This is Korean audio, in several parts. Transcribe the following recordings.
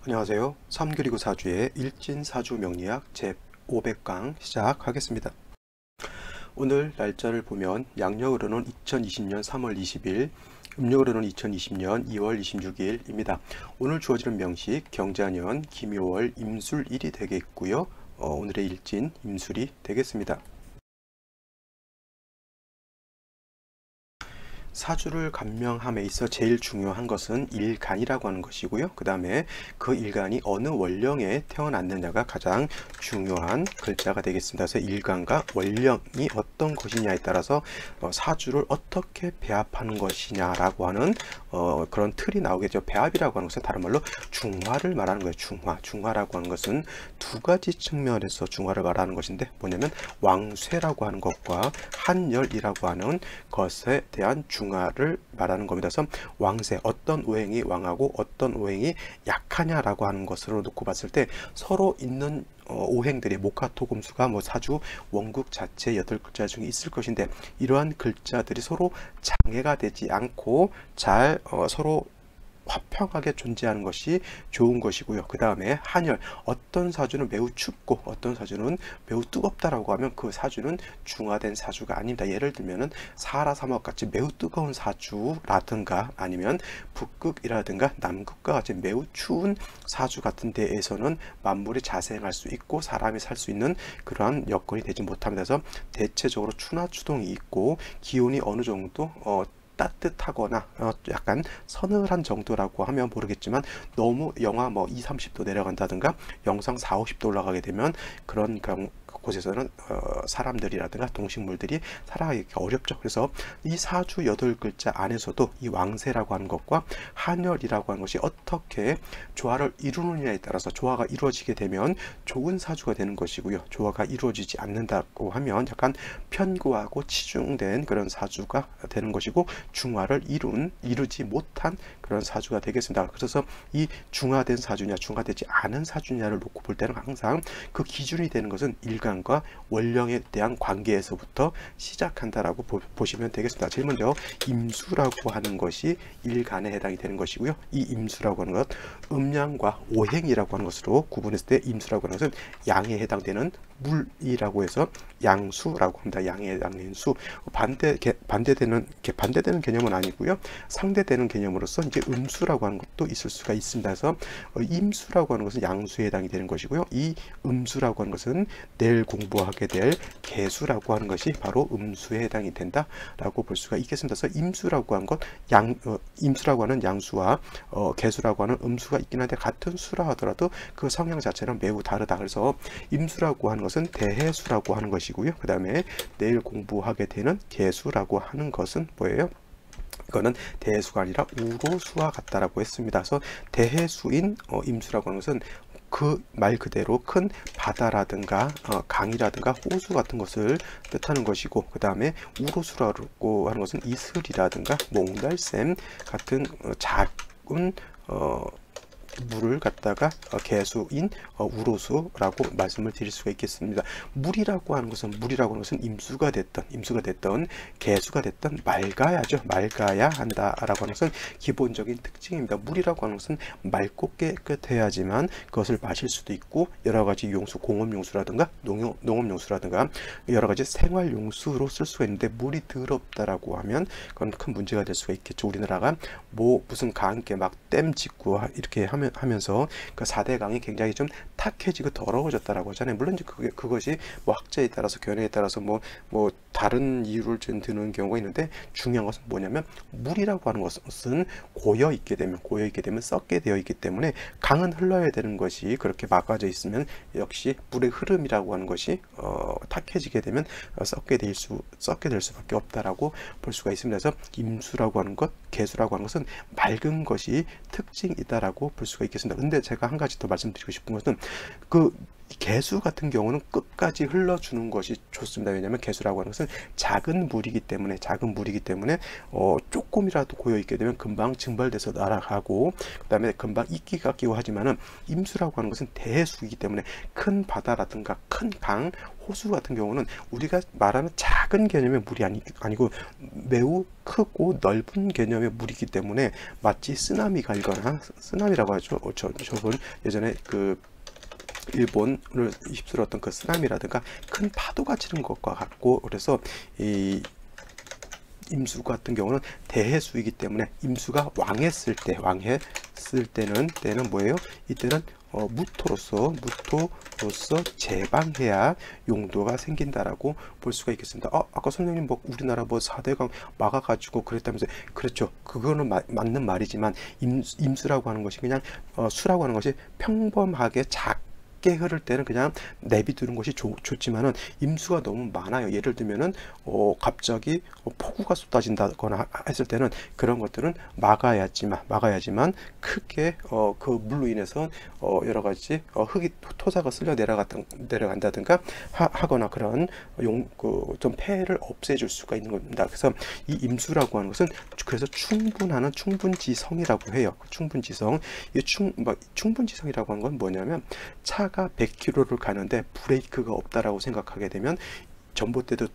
안녕하세요. 3 그리고 4주의 일진사주 명리학 제500강 시작하겠습니다. 오늘 날짜를 보면 양력으로는 2020년 3월 20일, 음력으로는 2020년 2월 26일입니다. 오늘 주어지는 명식 경자년 김효월 임술일이 되겠고요. 오늘의 일진 임술이 되겠습니다. 사주를 감명함에 있어 제일 중요한 것은 일간이라고 하는 것이고요. 그 다음에 그 일간이 어느 원령에 태어났느냐가 가장 중요한 글자가 되겠습니다. 그래서 일간과 원령이 어떤 것이냐에 따라서 사주를 어떻게 배합하는 것이냐라고 하는 그런 틀이 나오겠죠. 배합이라고 하는 것은 다른 말로 중화를 말하는 거예요. 중화라고 하는 것은 두 가지 측면에서 중화를 말하는 것인데 뭐냐면 왕쇠라고 하는 것과 한열이라고 하는 것에 대한 중화를 말하는 겁니다. 그래서 왕세, 어떤 오행이 왕하고 어떤 오행이 약하냐라고 하는 것으로 놓고 봤을 때 서로 있는 오행들이 목화토금수가 사주 원국 자체 8글자 중에 있을 것인데 이러한 글자들이 서로 장애가 되지 않고 잘 서로 화평하게 존재하는 것이 좋은 것이고요. 그 다음에 한열, 어떤 사주는 매우 춥고 어떤 사주는 매우 뜨겁다라고 하면 그 사주는 중화된 사주가 아닙니다. 예를 들면은 사라사목 같이 매우 뜨거운 사주라든가 아니면 북극이라든가 남극과 같이 매우 추운 사주 같은 데에서는 만물이 자생할 수 있고 사람이 살 수 있는 그러한 여건이 되지 못합니다. 그래서 대체적으로 추나추동이 있고 기온이 어느 정도 따뜻하거나 약간 서늘한 정도라고 하면 모르겠지만 너무 영하 2, 30도 내려간다든가 영상 4, 50도 올라가게 되면 그런 곳에서는 사람들이라든가 동식물들이 살아가기 어렵죠. 그래서 이 사주 8글자 안에서도 이 왕세라고 하는 것과 한열이라고 하는 것이 어떻게 조화를 이루느냐에 따라서 조화가 이루어지게 되면 좋은 사주가 되는 것이고요. 조화가 이루어지지 않는다고 하면 약간 편고하고 치중된 그런 사주가 되는 것이고 중화를 이루지 못한 그런 사주가 되겠습니다. 그래서 이 중화된 사주냐 중화되지 않은 사주냐를 놓고 볼 때는 항상 그 기준이 되는 것은 일간과 원령에 대한 관계에서부터 시작한다라고 보시면 되겠습니다. 제일 먼저 임수라고 하는 것이 일간에 해당이 되는 것이고요. 이 임수라고 하는 것 음양과 오행이라고 하는 것으로 구분했을 때 임수라고 하는 것은 양에 해당되는 물이라고 해서 양수라고 합니다. 양에 해당되는 수. 반대되는 개념은 아니고요. 상대되는 개념으로서 이제 음수라고 하는 것도 있을 수가 있습니다. 그래서 임수라고 하는 것은 양수에 해당이 되는 것이고요. 이 음수라고 하는 것은 내일 공부하게 될 개수라고 하는 것이 바로 음수에 해당이 된다라고 볼 수가 있겠습니다. 그래서 임수라고 하는 것, 임수라고 하는 양수와 개수라고 하는 음수가 있긴 한데 같은 수라 하더라도 그 성향 자체는 매우 다르다. 그래서 임수라고 하는 것은 대해수라고 하는 것이고요. 그 다음에 내일 공부하게 되는 개수라고 하는 것은 뭐예요? 이거는 대해수가 아니라 우로수와 같다라고 했습니다. 그래서 대해수인 임수라고 하는 것은 그 말 그대로 큰 바다라든가 강이라든가 호수 같은 것을 뜻하는 것이고 그 다음에 우로수라고 하는 것은 이슬이라든가 몽달샘 같은 작은 물을 갖다가 개수인 우로수라고 말씀을 드릴 수가 있겠습니다. 물이라고 하는 것은 임수가 됐던 개수가 됐던 맑아야죠. 맑아야 한다라고 하는 것은 기본적인 특징입니다. 물이라고 하는 것은 맑고 깨끗해야지만 그것을 마실 수도 있고 여러 가지 용수, 공업용수라든가 농업용수라든가 여러 가지 생활용수로 쓸 수가 있는데 물이 더럽다라고 하면 그건 큰 문제가 될 수가 있겠죠. 우리나라가 무슨 강께 막 댐 짓고 이렇게 하면서 그 4대 강이 굉장히 좀 탁해지고 더러워졌다라고 하잖아요. 물론 이제 그것이 학자에 따라서 견해에 따라서 다른 이유를 드는 경우가 있는데 중요한 것은 뭐냐면 물이라고 하는 것은 고여 있게 되면 썩게 되어 있기 때문에 강은 흘러야 되는 것이 그렇게 막아져 있으면 역시 물의 흐름이라고 하는 것이 탁해지게 되면 썩게 될 수밖에 없다라고 볼 수가 있습니다. 그래서 임수라고 하는 것, 개수라고 하는 것은 맑은 것이 특징이다라고 볼 수가 있겠습니다. 근데 제가 한 가지 더 말씀드리고 싶은 것은 그 개수 같은 경우는 끝까지 흘러주는 것이 좋습니다. 왜냐하면 개수라고 하는 것은 작은 물이기 때문에 조금이라도 고여 있게 되면 금방 증발돼서 날아가고, 그 다음에 금방 이끼가 끼고 하지만은 임수라고 하는 것은 대수이기 때문에 큰 바다라든가 큰 강, 호수 같은 경우는 우리가 말하는 작은 개념의 물이 아니고 매우 크고 넓은 개념의 물이기 때문에 마치 쓰나미가 일거나, 쓰나미라고 하죠. 저분 예전에 그 일본을 휩쓸었던 그 쓰나미라든가 큰 파도가 치는 것과 같고, 그래서 이 임수 같은 경우는 대해수이기 때문에 임수가 왕했을 때는 뭐예요? 이때는 무토로서 제방해야 용도가 생긴다라고 볼 수가 있겠습니다. 아까 선생님 뭐 우리나라 뭐 4대강 막아가지고 그랬다면서요. 그렇죠. 그거는 맞는 말이지만 임수라고 하는 것이 그냥 수라고 하는 것이 평범하게 흐를 때는 그냥 내비두는 것이 좋지만은 임수가 너무 많아요. 예를 들면은 갑자기 폭우가 쏟아진다거나 했을 때는 그런 것들은 막아야지만 크게 그 물로 인해서 여러 가지 토사가 쓸려 내려간다든가 하거나 그런 좀 폐해를 없애줄 수가 있는 겁니다. 그래서 이 임수라고 하는 것은 그래서 충분지성이라고 해요. 충분지성. 이 충분지성이라고 하는 건 뭐냐면 차가 100km를 가는데 브레이크가 없다라고 생각하게 되면 전봇대도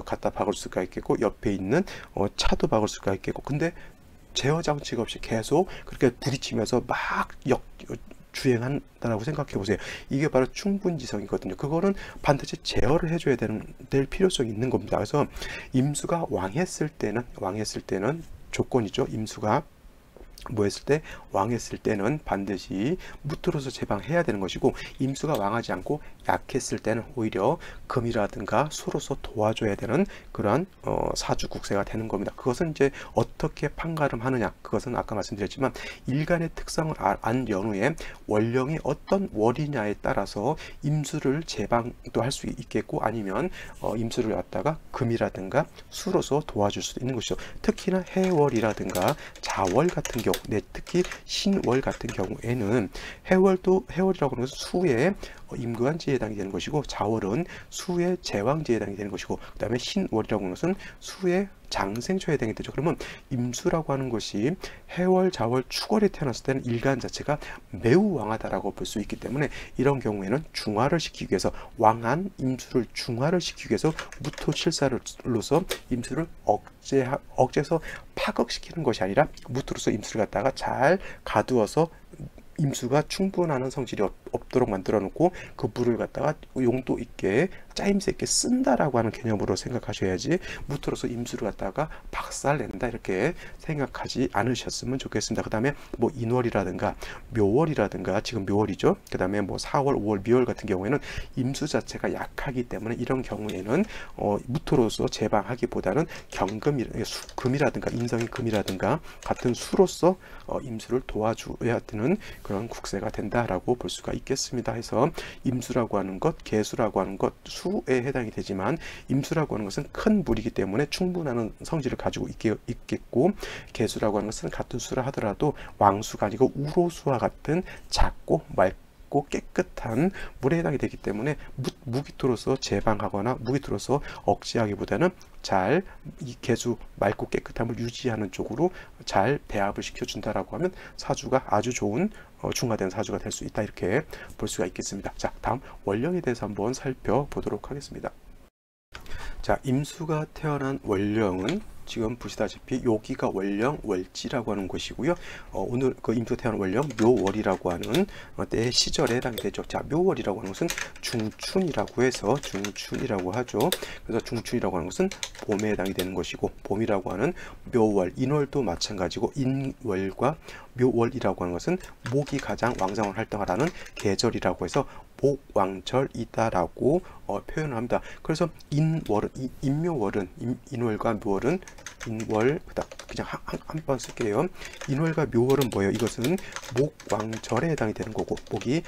갖다 박을 수가 있겠고, 옆에 있는 차도 박을 수가 있겠고, 근데 제어 장치가 없이 계속 그렇게 부딪히면서 막 주행한다라고 생각해 보세요. 이게 바로 충분지성이거든요. 그거는 반드시 제어를 해줘야 될 필요성이 있는 겁니다. 그래서 임수가 왕했을 때는 조건이죠. 임수가 왕했을 때는 반드시 무토로서 제방해야 되는 것이고, 임수가 왕하지 않고 약했을 때는 오히려 금이라든가 수로서 도와줘야 되는 그러한 사주국세가 되는 겁니다. 그것은 이제 어떻게 판가름하느냐, 그것은 아까 말씀드렸지만 일간의 특성을 안 연후에 원령이 어떤 월이냐에 따라서 임수를 제방도 할 수 있겠고, 아니면 임수를 갖다가 금이라든가 수로서 도와줄 수도 있는 것이죠. 특히나 해월이라든가 자월 같은 경우, 특히 신월 같은 경우에는 해월이라고 하는 것은 수의 임금한지에 해당이 되는 것이고, 자월은 수의 제왕지에 해당이 되는 것이고, 그 다음에 신월이라고 하는 것은 수의 장생초에 해당이 되죠. 그러면 임수라고 하는 것이 해월, 자월, 축월에 태어났을 때는 일간 자체가 매우 왕하다라고 볼 수 있기 때문에, 이런 경우에는 중화를 시키기 위해서, 왕한 임수를 중화를 시키기 위해서 무토칠사로서 임수를 억제해서 파극시키는 것이 아니라 무토로서 임수를 갖다가 잘 가두어서 임수가 충분한 성질이 없도록 만들어 놓고 그 물을 갖다가 용도 있게 짜임새 있게 쓴다라고 하는 개념으로 생각하셔야지, 무토로서 임수를 갖다가 박살낸다 이렇게 생각하지 않으셨으면 좋겠습니다. 그 다음에 뭐 인월이라든가 묘월이라든가, 지금 묘월이죠. 그 다음에 뭐 4월, 5월, 미월 같은 경우에는 임수 자체가 약하기 때문에 이런 경우에는 무토로서 제방하기보다는 금이라든가 인성이 금이라든가 같은 수로서 임수를 도와줘야 되는 그런 국세가 된다라고 볼 수가 있겠습니다. 해서 임수라고 하는 것, 개수라고 하는 것 수에 해당이 되지만, 임수라고 하는 것은 큰 물이기 때문에 충분한 성질을 가지고 있겠고, 개수라고 하는 것은 같은 수라 하더라도 왕수가 아니고 우로수와 같은 작고 맑고 깨끗한 물에 해당이 되기 때문에 무기토로서 제방하거나 무기토로서 억제하기보다는 잘 이 개수 맑고 깨끗함을 유지하는 쪽으로 잘 배합을 시켜준다라고 하면 사주가 아주 좋은 중화된 사주가 될 수 있다, 이렇게 볼 수가 있겠습니다. 자, 다음 원령에 대해서 한번 살펴보도록 하겠습니다. 자, 임수가 태어난 원령은 지금 보시다시피 여기가 원령 월지라고 하는 곳이고요. 오늘 그 임수 태어난 원령 묘월이라고 하는 때의 시절에 해당이 되죠. 자, 묘월이라고 하는 것은 중춘이라고 해서 중춘이라고 하죠. 그래서 중춘이라고 하는 것은 봄에 해당이 되는 것이고, 봄이라고 하는 묘월, 인월도 마찬가지고, 인월과 묘월이라고 하는 것은 목이 가장 왕성을 활동하라는 계절이라고 해서 목왕절이다라고 표현을 합니다. 그래서 인묘월은 인월과 묘월은 인월, 그냥 한 번 쓸게요. 인월과 묘월은 뭐예요? 이것은 목왕절에 해당이 되는 거고, 목이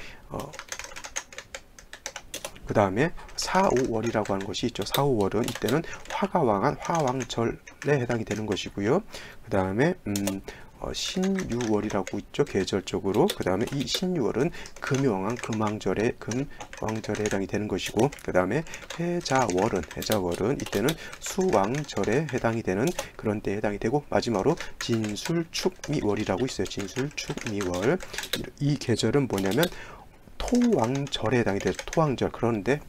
그 다음에 4, 5월이라고 하는 것이 있죠. 4, 5월은 이때는 화가 왕한 화왕절에 해당이 되는 것이고요. 그 다음에 신유월이라고 있죠. 계절적으로. 그 다음에 이 신유월은 금왕한 금왕절에 해당이 되는 것이고, 그 다음에 해자월은 이때는 수왕절에 해당이 되는 그런 때에 해당이 되고, 마지막으로 진술축미월이라고 있어요. 진술축미월. 이 계절은 뭐냐면 토왕절에 해당이 돼요. 토왕절. 그런데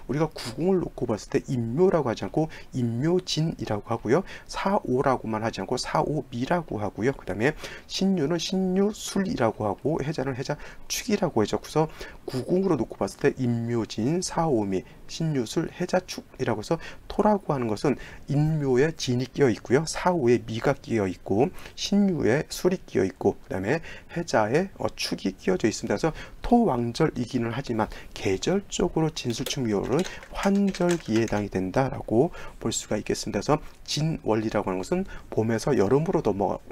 우리가 구궁을 놓고 봤을 때 임묘라고 하지 않고 임묘진이라고 하고요. 사오라고만 하지 않고 사오미라고 하고요. 그 다음에 신유는 신유술이라고 하고, 해자는 해자축이라고 해서 구궁으로 놓고 봤을 때 임묘진, 사오미, 신유술, 해자축이라고 해서 토라고 하는 것은 인묘에 진이 끼어 있고요. 사오에 미가 끼어 있고, 신유에 술이 끼어 있고, 그 다음에 해자에 축이 끼어져 있습니다. 그래서 토왕절이기는 하지만 계절적으로 진술축미월은 환절기에 해당이 된다라고 볼 수가 있겠습니다. 그래서 진월이라고 하는 것은 봄에서 여름으로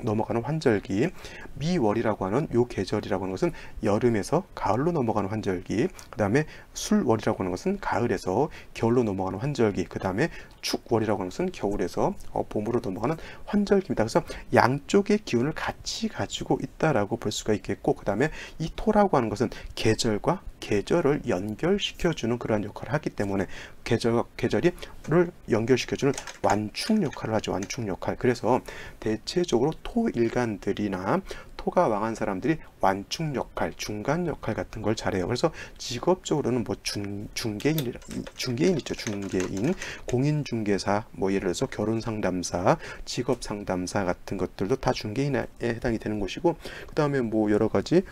넘어가는 환절기, 미월이라고 하는 요 계절이라고 하는 것은 여름에서 가을로 넘어가는 환절기, 그 다음에 술월이라고 하는 것은 가을에서 겨울로 넘어가는 환절기, 그 다음에 축월이라고 하는 것은 겨울에서 봄으로 넘어가는 환절기입니다. 그래서 양쪽의 기운을 같이 가지고 있다라고 볼 수가 있겠고, 그 다음에 이 토라고 하는 것은 계절과 계절을 연결시켜주는 그러한 역할을 하기 때문에 계절을 연결시켜주는 완충 역할을 하죠. 완충 역할. 그래서 대체적으로 토일간들이나 토가 왕한 사람들이 완충 역할, 중간 역할 같은 걸 잘해요. 그래서 직업적으로는 뭐 중개인 있죠. 중개인, 공인중개사, 뭐 예를 들어서 결혼상담사, 직업상담사 같은 것들도 다 중개인에 해당이 되는 것이고, 그 다음에 뭐 여러 가지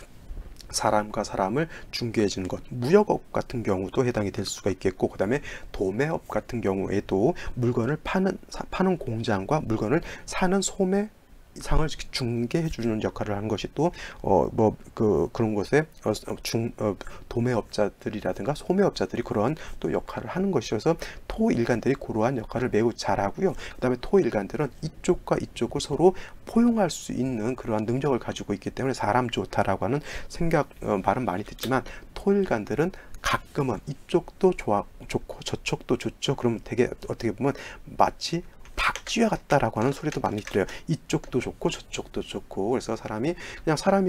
사람과 사람을 중개해 주는 것, 무역업 같은 경우도 해당이 될 수가 있겠고, 그 다음에 도매업 같은 경우에도 물건을 파는 공장과 물건을 사는 소매 상을 중개해 주는 역할을 하는 것이 또 그런 것에 도매업자들이라든가 소매업자들이 그러한 또 역할을 하는 것이어서 토일간들이 그러한 역할을 매우 잘하고요. 그 다음에 토일간들은 이쪽과 이쪽을 서로 포용할 수 있는 그러한 능력을 가지고 있기 때문에 사람 좋다라고 하는 말은 많이 듣지만, 토일간들은 가끔은 이쪽도 좋고 저쪽도 좋죠. 그럼 되게 어떻게 보면 마치 박쥐와 같다라고 하는 소리도 많이 들어요. 이쪽도 좋고 저쪽도 좋고. 그래서 사람이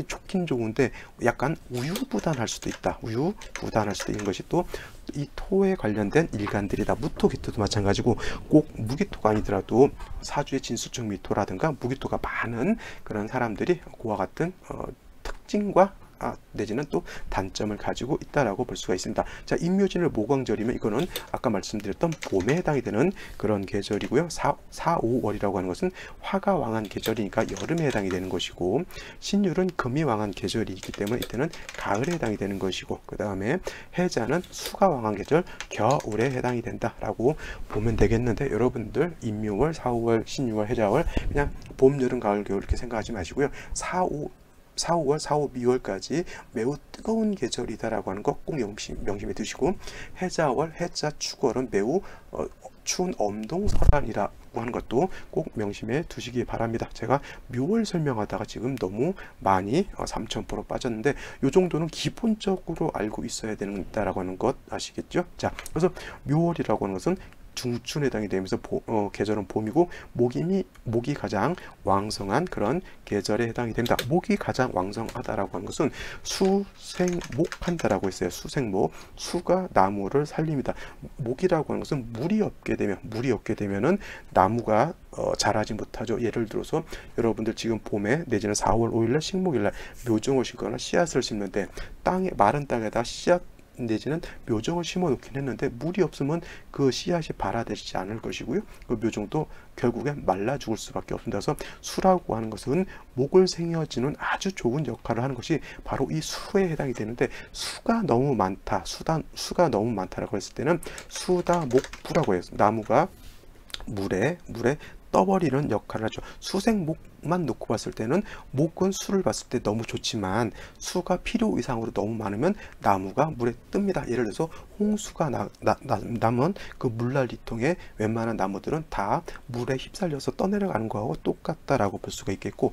좋긴 좋은데 약간 우유부단할 수도 있다. 우유부단할 수도 있는 것이 또 이 토에 관련된 일간들이다. 무토기토도 마찬가지고, 꼭 무기토가 아니더라도 사주의 진수축미토라든가 무기토가 많은 그런 사람들이 그와 같은 특징과 내지는 또 단점을 가지고 있다라고 볼 수가 있습니다. 자, 임묘진을 모광절이면 이거는 아까 말씀드렸던 봄에 해당이 되는 그런 계절이고요. 4,5월이라고 하는 것은 화가 왕한 계절이니까 여름에 해당이 되는 것이고, 신율은 금이 왕한 계절이기 때문에 이때는 가을에 해당이 되는 것이고, 그 다음에 해자는 수가 왕한 계절 겨울에 해당이 된다라고 보면 되겠는데, 여러분들 임묘월, 4,5월, 신유월, 해자월 그냥 봄, 여름, 가을, 겨울 이렇게 생각하지 마시고요. 4, 5월, 4, 5, 2월까지 매우 뜨거운 계절이다라고 하는 거 꼭 명심해 두시고, 해자월, 해자, 축월은 매우 추운 엄동설한이라고 하는 것도 꼭 명심해 두시기 바랍니다. 제가 묘월 설명하다가 지금 너무 많이 3000% 빠졌는데, 이 정도는 기본적으로 알고 있어야 된다라고 하는 것 아시겠죠? 자, 그래서 묘월이라고 하는 것은 중춘에 해당이 되면서 계절은 봄이고, 목이 가장 왕성한 그런 계절에 해당이 됩니다. 목이 가장 왕성하다라고 하는 것은 수생목한다라고 했어요. 수생목, 수가 나무를 살립니다. 목이라고 하는 것은 물이 없게 되면은 나무가 자라지 못하죠. 예를 들어서 여러분들 지금 봄에 내지는 4월 5일날 식목일날 묘종을 심거나 씨앗을 심는데, 마른 땅에다 씨앗 내지는 묘종을 심어 놓긴 했는데 물이 없으면 그 씨앗이 발화되지 않을 것이고요. 그 묘종도 결국엔 말라 죽을 수밖에 없습니다. 그래서 수라고 하는 것은 목을 생겨주는 아주 좋은 역할을 하는 것이 바로 이 수에 해당이 되는데, 수가 너무 많다라고 했을 때는 수다목부라고 해요. 나무가 물에 떠버리는 역할을 하죠. 수생목만 놓고 봤을 때는 목은 수를 봤을 때 너무 좋지만, 수가 필요 이상으로 너무 많으면 나무가 물에 뜹니다. 예를 들어서 홍수가 나면 그 물난리통에 웬만한 나무들은 다 물에 휩쓸려서 떠내려가는 거하고 똑같다라고 볼 수가 있겠고,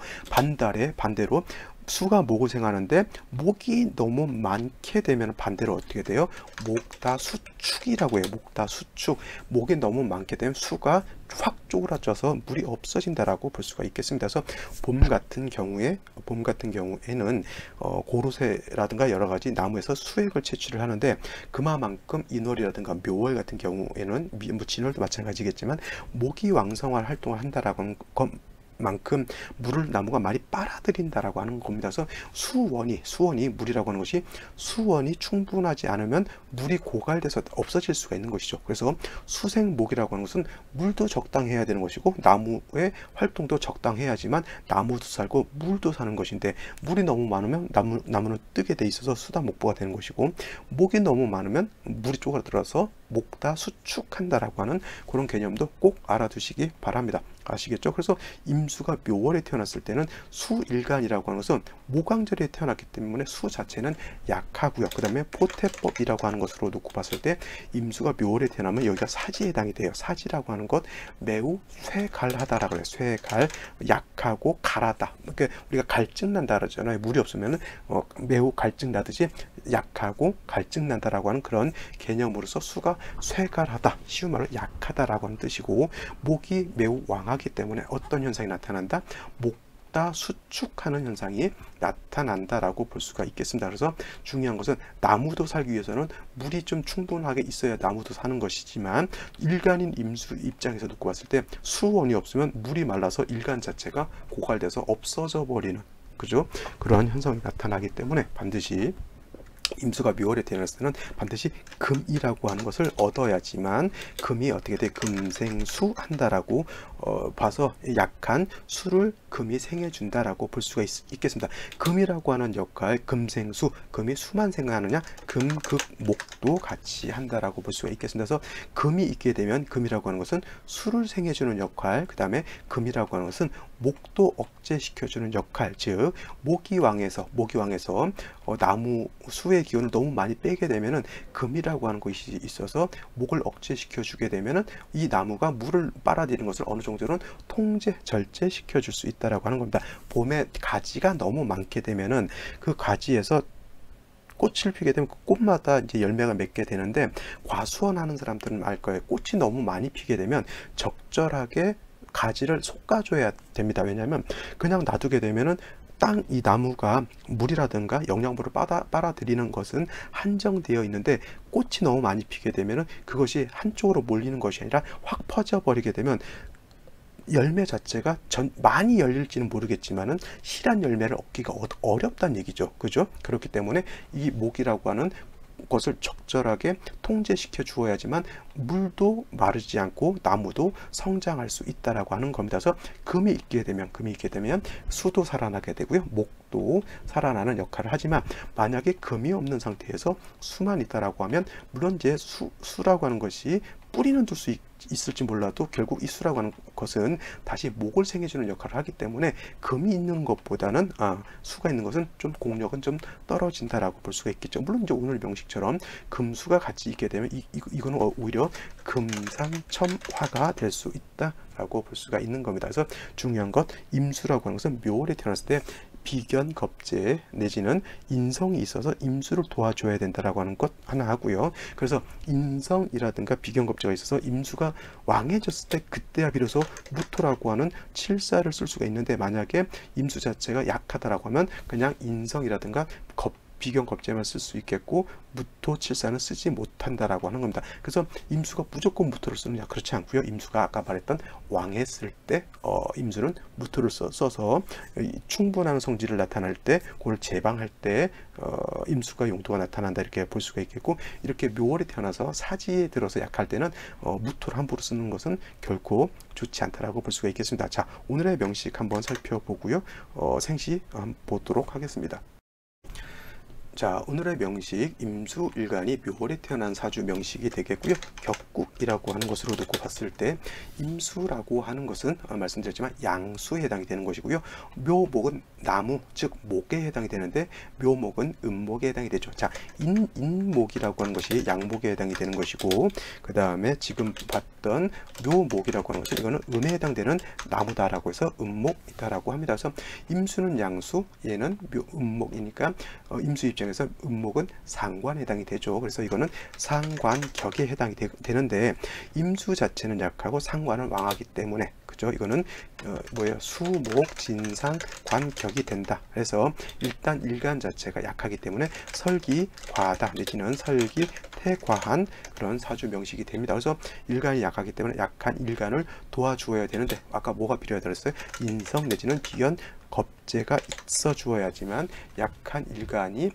반대로 수가 목을 생하는데 목이 너무 많게 되면 반대로 어떻게 돼요? 목다 수축 수축이라고 해요. 목다 수축. 목이 너무 많게 되면 수가 확 쪼그라져서 물이 없어진다라고 볼 수가 있겠습니다. 그래서 봄 같은 경우에는 고로쇠라든가 여러 가지 나무에서 수액을 채취를 하는데, 그만큼 인월이라든가 묘월 같은 경우에는 뭐 진월도 마찬가지겠지만 목이 왕성한 활동을 한다라고 하는 만큼 물을 나무가 많이 빨아들인다라고 하는 겁니다. 그래서 수원이 물이라고 하는 것이 수원이 충분하지 않으면 물이 고갈돼서 없어질 수가 있는 것이죠. 그래서 수생목이라고 하는 것은 물도 적당해야 되는 것이고 나무의 활동도 적당해야지만 나무도 살고 물도 사는 것인데, 물이 너무 많으면 나무는 뜨게 돼 있어서 수다목보가 되는 것이고, 목이 너무 많으면 물이 쪼그라들어서 목다 수축한다라고 하는 그런 개념도 꼭 알아두시기 바랍니다. 아시겠죠? 그래서 임수가 묘월에 태어났을 때는 수일간이라고 하는 것은 모광절에 태어났기 때문에 수 자체는 약하고요. 그 다음에 포태법이라고 하는 것으로 놓고 봤을 때 임수가 묘월에 태어나면 여기가 사지에 해당이 돼요. 사지라고 하는 것 매우 쇠갈하다라고 해요. 쇠갈, 약하고 갈하다. 그러니까 우리가 갈증 난다 그러잖아요. 물이 없으면 매우 갈증 나듯이 약하고 갈증 난다라고 하는 그런 개념으로서 수가 쇠갈하다, 쉬운 말로 약하다라고 하는 뜻이고, 목이 매우 왕하기 때문에 어떤 현상이 나타난다? 목다 수축하는 현상이 나타난다라고 볼 수가 있겠습니다. 그래서 중요한 것은 나무도 살기 위해서는 물이 좀 충분하게 있어야 나무도 사는 것이지만, 일간인 임수 입장에서 놓고 봤을 때 수원이 없으면 물이 말라서 일간 자체가 고갈돼서 없어져 버리는, 그죠? 그러한 현상이 나타나기 때문에 반드시 임수가 묘월에 태어났을 때는 반드시 금이라고 하는 것을 얻어야지만, 금이 어떻게 돼? 금생수 한다라고 봐서 약한 수를 금이 생해준다라고 볼 수가 있겠습니다. 금이라고 하는 역할, 금생수, 금이 수만 생하느냐, 금극목도 같이 한다라고 볼 수가 있겠습니다. 그래서 금이 있게 되면 금이라고 하는 것은 수를 생해주는 역할, 그 다음에 금이라고 하는 것은 목도 억제시켜주는 역할, 즉 모기왕에서 나무 수의 기운을 너무 많이 빼게 되면은 금이라고 하는 것이 있어서 목을 억제시켜 주게 되면은 이 나무가 물을 빨아들이는 것을 어느 정도는 통제, 절제시켜 줄 수 있다라고 하는 겁니다. 봄에 가지가 너무 많게 되면은 그 가지에서 꽃을 피게 되면 그 꽃마다 이제 열매가 맺게 되는데, 과수원하는 사람들은 알 거예요. 꽃이 너무 많이 피게 되면 적절하게 가지를 솎아줘야 됩니다. 왜냐하면 그냥 놔두게 되면은 이 나무가 물이라든가 영양분을 빨아들이는 것은 한정되어 있는데, 꽃이 너무 많이 피게 되면은 그것이 한쪽으로 몰리는 것이 아니라 확 퍼져 버리게 되면 열매 자체가 많이 열릴지는 모르겠지만은 실한 열매를 얻기가 어렵다는 얘기죠. 그죠? 그렇기 때문에 이 목이라고 하는 것을 적절하게 통제시켜 주어야지만 물도 마르지 않고 나무도 성장할 수 있다라고 하는 겁니다. 그래서 금이 있게 되면 수도 살아나게 되고요, 목도 살아나는 역할을 하지만, 만약에 금이 없는 상태에서 수만 있다라고 하면, 물론 이제 수라고 하는 것이 뿌리는 둘 수 있을지 몰라도 결국 이 수라고 하는 것은 다시 목을 생해주는 역할을 하기 때문에 금이 있는 것보다는 수가 있는 것은 좀 공력은 좀 떨어진다라고 볼 수가 있겠죠. 물론 이제 오늘 명식처럼 금수가 같이 있게 되면 이거는 오히려 금상첨화가 될 수 있다라고 볼 수가 있는 겁니다. 그래서 중요한 것, 임수라고 하는 것은 묘월에 태어났을 때 비견겁제 내지는 인성이 있어서 임수를 도와줘야 된다라고 하는 것 하나 하고요. 그래서 인성이라든가 비견겁제가 있어서 임수가 왕해졌을 때 그때야 비로소 무토라고 하는 칠사를 쓸 수가 있는데, 만약에 임수 자체가 약하다라고 하면 그냥 인성이라든가 비견겁제만 쓸 수 있겠고 무토 칠사는 쓰지 못한다라고 하는 겁니다. 그래서 임수가 무조건 무토를 쓰느냐, 그렇지 않고요. 임수가 아까 말했던 왕했을 때 임수는 무토를 써서 충분한 성질을 나타낼 때, 그걸 제방할 때 임수가 용도가 나타난다, 이렇게 볼 수가 있겠고, 이렇게 묘월에 태어나서 사지에 들어서 약할 때는 무토를 함부로 쓰는 것은 결코 좋지 않다라고 볼 수가 있겠습니다. 자, 오늘의 명식 한번 살펴보고요, 생시 한번 보도록 하겠습니다. 자, 오늘의 명식, 임수일간이 묘월에 태어난 사주 명식이 되겠고요. 격국이라고 하는 것으로 놓고 봤을 때 임수라고 하는 것은 말씀드렸지만 양수에 해당이 되는 것이고요. 묘목은 나무, 즉 목에 해당이 되는데, 묘목은 음목에 해당이 되죠. 자, 인목이라고 하는 것이 양목에 해당이 되는 것이고, 그 다음에 지금 봤던 묘목이라고 하는 것은 이거는 음에 해당되는 나무다라고 해서 음목이다라고 합니다. 그래서 임수는 양수, 얘는 음목이니까 임수 입장 입장에서 음목은 상관에 해당이 되죠. 그래서 이거는 상관격에 해당이 되는데 임수 자체는 약하고 상관은 왕하기 때문에 그죠? 이거는 뭐예요? 수목 진상 관격이 된다. 그래서 일단 일간 자체가 약하기 때문에 설기과하다 내지는 설기태과한 그런 사주 명식이 됩니다. 그래서 일간이 약하기 때문에 약한 일간을 도와주어야 되는데 아까 뭐가 필요하다 그랬어요? 인성 내지는 비견 겁재가 있어 주어야지만 약한 일간이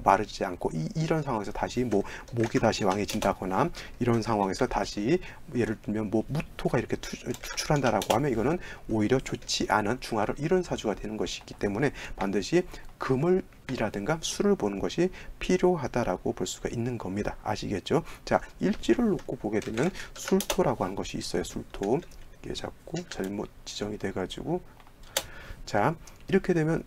마르지 않고 이런 상황에서 다시 목이 다시 왕해진다거나 이런 상황에서 다시 예를 들면 무토가 이렇게 투출한다라고 하면 이거는 오히려 좋지 않은 중화를 이런 사주가 되는 것이기 때문에 반드시 금을이라든가 수를 보는 것이 필요하다라고 볼 수가 있는 겁니다. 아시겠죠? 자, 일지를 놓고 보게 되면 술토라고 하는 것이 있어요. 술토 이게 자꾸 잘못 지정이 돼가지고 자, 이렇게 되면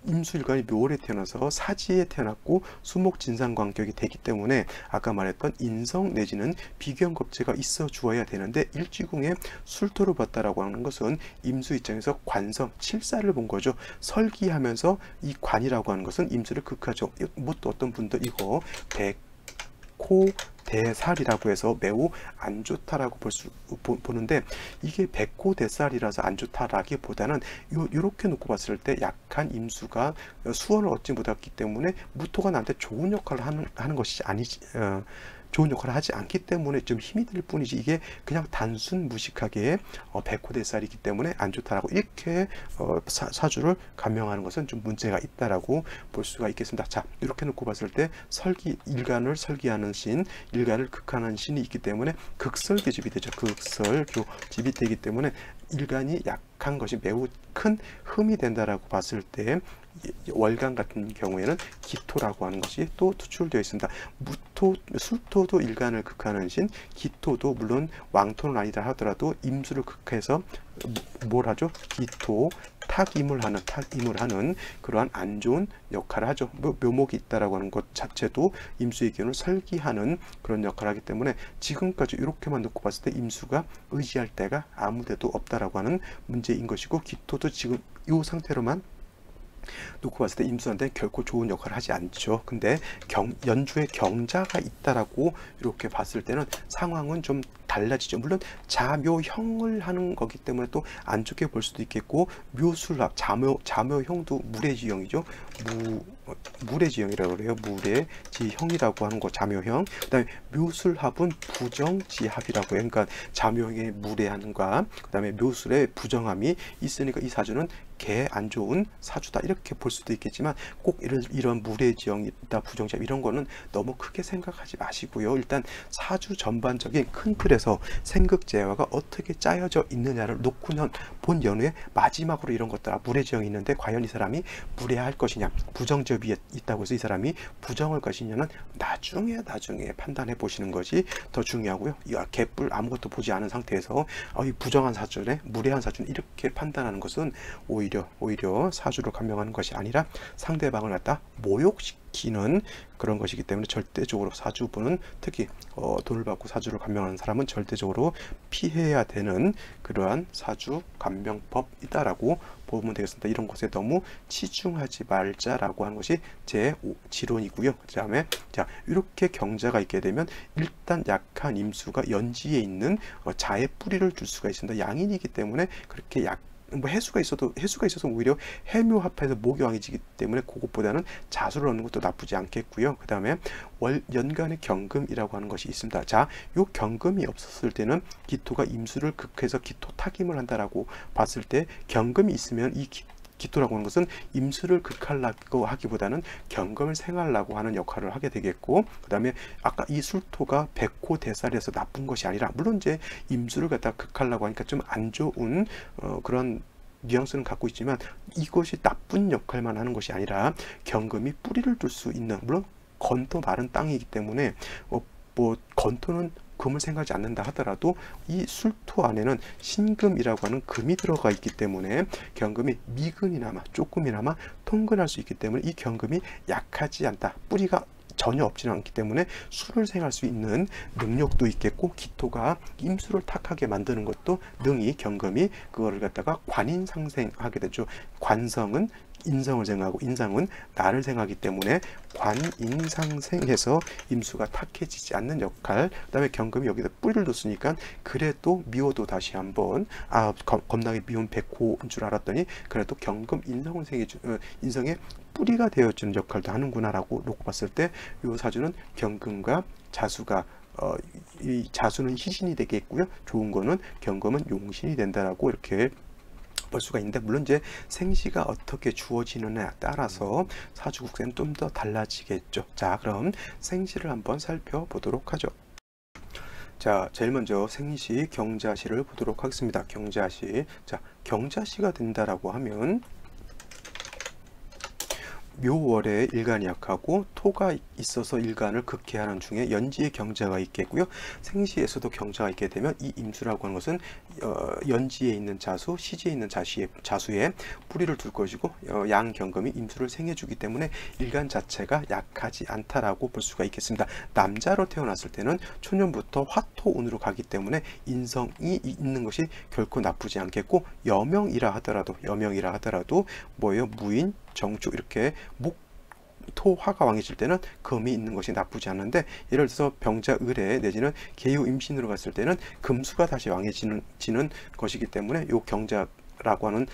임수일간이 묘월에 태어나서 사지에 태어났고 수목진상관격이 되기 때문에 아까 말했던 인성 내지는 비견겁재가 있어 주어야 되는데 일지궁에 술토를 봤다라고 하는 것은 임수 입장에서 관성, 칠사를 본 거죠. 설기하면서 이 관이라고 하는 것은 임수를 극하죠. 또 어떤 분들 이거 백호 대살이라고 해서 매우 안 좋다라고 보는데 이게 백호대살이라서 안 좋다라기보다는 요렇게 놓고 봤을 때 약한 임수가 수원을 얻지 못했기 때문에 무토가 나한테 좋은 역할을 하는 것이 아니지 좋은 역할을 하지 않기 때문에 좀 힘이 들 뿐이지 이게 그냥 단순 무식하게 백호대살이기 때문에 안 좋다라고 이렇게 사주를 감명하는 것은 좀 문제가 있다라고 볼 수가 있겠습니다. 자, 이렇게 놓고 봤을 때 일간을 설기하는 신, 일간을 극하는 신이 있기 때문에 극설교집이 되죠. 극설교집이 되기 때문에 일간이 약한 것이 매우 큰 흠이 된다라고 봤을 때 월간 같은 경우에는 기토라고 하는 것이 또 투출되어 있습니다. 술토도 일간을 극하는 신, 기토도 물론 왕토는 아니다 하더라도 임수를 극해서 뭘 하죠? 기토 탁임을 하는 그러한 안 좋은 역할을 하죠. 묘목이 있다라고 하는 것 자체도 임수의 기운을 설기하는 그런 역할을 하기 때문에 지금까지 이렇게만 놓고 봤을 때 임수가 의지할 데가 아무데도 없다라고 하는 문제인 것이고 기토도 지금 이 상태로만 놓고 봤을 때 임수한테는 결코 좋은 역할을 하지 않죠. 근데 연주에 경자가 있다라고 이렇게 봤을 때는 상황은 좀 달라지죠. 물론 자묘형을 하는 거기 때문에 또 안 좋게 볼 수도 있겠고 묘술합 자묘형도 물의지형이죠. 물의지형이라고 그래요. 물의지형이라고 하는 거 자묘형. 그다음에 묘술합은 부정지합이라고 해요. 그러니까 자묘형의 물의함과 그다음에 묘술의 부정함이 있으니까 이 사주는 개 안 좋은 사주다 이렇게 볼 수도 있겠지만 꼭 이런 물의지형이다 부정지합 이런 거는 너무 크게 생각하지 마시고요. 일단 사주 전반적인 큰 틀에서 생극재화가 어떻게 짜여져 있느냐를 놓고는 본 연후에 마지막으로 이런 것들 물의지형이 있는데 과연 이 사람이 물의할 것이냐 부정지합이 있다고 해서 이 사람이 부정할 것이냐는 나중에 판단해 보시는 것이 더 중요하고요. 이 개뿔 아무것도 보지 않은 상태에서 이 부정한 사주네 물의한 사주는 이렇게 판단하는 것은 오히려 사주를 감명하는 것이 아니라 상대방을 갖다 모욕시키는 그런 것이기 때문에 절대적으로 사주분은 특히 돈을 받고 사주를 감명하는 사람은 절대적으로 피해야 되는 그러한 사주 감명법이다라고 보면 되겠습니다. 이런 것에 너무 치중하지 말자라고 하는 것이 제 지론이고요. 그 다음에 자 이렇게 경자가 있게 되면 일단 약한 임수가 연지에 있는 자의 뿌리를 줄 수가 있습니다. 양인이기 때문에 그렇게 해수가 있어서 오히려 해묘합해서 목욕왕이지기 때문에 그것보다는 자수를 얻는 것도 나쁘지 않겠고요. 그 다음에 연간의 경금이라고 하는 것이 있습니다. 자, 요 경금이 없었을 때는 기토가 임수를 극해서 기토 타김을 한다라고 봤을 때 경금이 있으면 이 기토라고 하는 것은 임수를 극하려고 하기보다는 경금을 생하려고 하는 역할을 하게 되겠고 그 다음에 아까 이 술토가 백호대살에서 나쁜 것이 아니라 물론 이제 임수를 갖다 극하려고 하니까 좀 안 좋은 그런 뉘앙스는 갖고 있지만 이것이 나쁜 역할만 하는 것이 아니라 경금이 뿌리를 둘 수 있는 물론 건토 마른 땅이기 때문에 건토는 금을 생각하지 않는다 하더라도 이 술토 안에는 신금이라고 하는 금이 들어가 있기 때문에 경금이 미근이나마 조금이나마 통근할 수 있기 때문에 이 경금이 약하지 않다. 뿌리가 전혀 없지는 않기 때문에 수를 생할 수 있는 능력도 있겠고 기토가 임수를 탁하게 만드는 것도 능히 경금이 그거를 갖다가 관인상생하게 되죠. 관성은 인성을 생각하고 인상은 나를 생각하기 때문에 관인상생해서 임수가 탁해지지 않는 역할. 그 다음에 경금이 여기다 뿌리를 뒀으니까 그래도 미워도 다시 한번 겁나게 미운 백호인 줄 알았더니 그래도 경금 인성의 뿌리가 되어주는 역할도 하는구나 라고 놓고 봤을 때 이 사주는 경금과 자수가 이 자수는 희신이 되겠고요. 좋은 거는 경금은 용신이 된다라고 이렇게 볼 수가 있는데, 물론 이제 생시가 어떻게 주어지느냐에 따라서 사주 국세는 좀 더 달라지겠죠. 자, 그럼 생시를 한번 살펴보도록 하죠. 자, 제일 먼저 생시 경자시를 보도록 하겠습니다. 경자시. 자, 경자시가 된다라고 하면 묘월에 일간이 약하고 토가 있어서 일간을 극해하는 중에 연지에 경자가 있겠고요. 생시에서도 경자가 있게 되면 이 임수라고 하는 것은 연지에 있는 자수, 시지에 있는 자수에 뿌리를 둘 것이고 양경금이 임수를 생해주기 때문에 일간 자체가 약하지 않다라고 볼 수가 있겠습니다. 남자로 태어났을 때는 초년부터 화토운으로 가기 때문에 인성이 있는 것이 결코 나쁘지 않겠고, 여명이라 하더라도 뭐예요? 무인, 정축 이렇게 토화가 왕해질 때는 금이 있는 것이 나쁘지 않은데, 예를 들어서 병자을에 내지는 계유 임신으로 갔을 때는 금수가 다시 왕해지는 것이기 때문에 이 경자라고 하는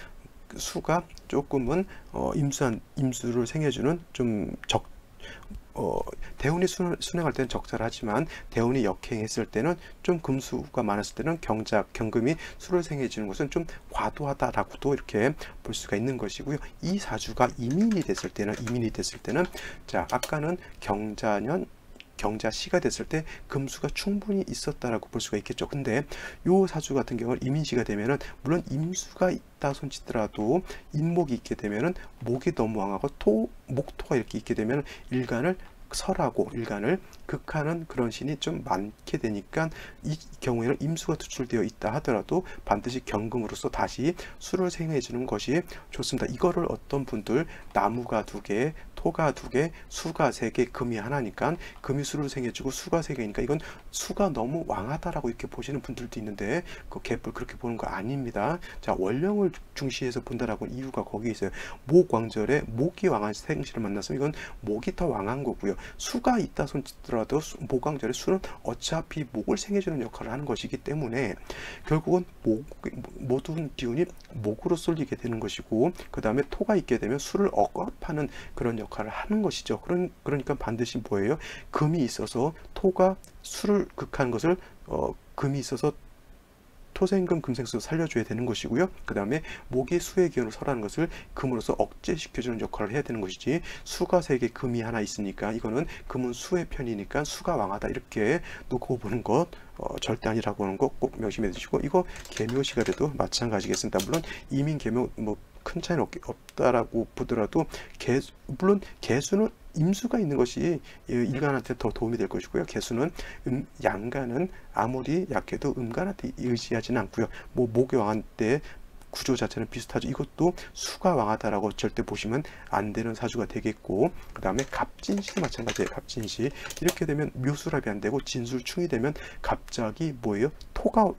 수가 조금은 임수를 생해주는 좀 대운이 순행할 때는 적절하지만 대운이 역행했을 때는 좀 금수가 많았을 때는 경금이 수를 생해주는 것은 좀 과도하다라고도 이렇게 볼 수가 있는 것이고요. 이 사주가 이민이 됐을 때는 자, 아까는 경자시가 됐을 때 금수가 충분히 있었다라고 볼 수가 있겠죠. 근데 요 사주 같은 경우는 이민시가 되면은 물론 임수가 있다 손치더라도 인목이 있게 되면은 목이 너무 왕하고 목토가 이렇게 있게 되면 일간을 극하는 그런 신이 좀 많게 되니까 이 경우에는 임수가 투출되어 있다 하더라도 반드시 경금으로서 다시 수를 생해 주는 것이 좋습니다. 이거를 어떤 분들 나무가 2개, 토가 2개, 수가 3개, 금이 하나니까 금이 수를 생해주고 수가 3개니까 이건 수가 너무 왕하다라고 이렇게 보시는 분들도 있는데 그 갭을 그렇게 보는 거 아닙니다. 자, 원령을 중시해서 본다라고 하는 이유가 거기에 있어요. 목왕절에 목이 왕한 생시를 만나서 이건 목이 더 왕한 거고요. 수가 있다 손치더라도 목왕절에 수는 어차피 목을 생해주는 역할을 하는 것이기 때문에 결국은 모든 기운이 목으로 쏠리게 되는 것이고, 그 다음에 토가 있게 되면 수를 억압하는 그런 역할을 하는 것이죠. 그러니까 반드시 뭐예요? 금이 있어서 토가 수를 극하는 것을 금이 있어서 토생금 금생수 살려줘야 되는 것이고요. 그 다음에 목이 수의 기운을 설하는 것을 금으로서 억제시켜주는 역할을 해야 되는 것이지, 수가 3개 금이 하나 있으니까 이거는 금은 수의 편이니까 수가 왕하다 이렇게 놓고 보는 것 절대 아니라고 하는 거 꼭 명심해 두시고, 이거 계묘시가 돼도 마찬가지겠습니다. 물론 이민 계묘 큰 차이는 없다라고 보더라도 물론 개수는 임수가 있는 것이 일간한테 더 도움이 될 것이고요. 개수는 양간은 아무리 약해도 음간한테 의지하지는 않고요. 목이 왕한 때 구조 자체는 비슷하죠. 이것도 수가 왕하다라고 절대 보시면 안 되는 사주가 되겠고, 그 다음에 갑진시 마찬가지예요. 갑진시 이렇게 되면 묘수랍이 안 되고 진술충이 되면 갑자기 뭐예요? 토가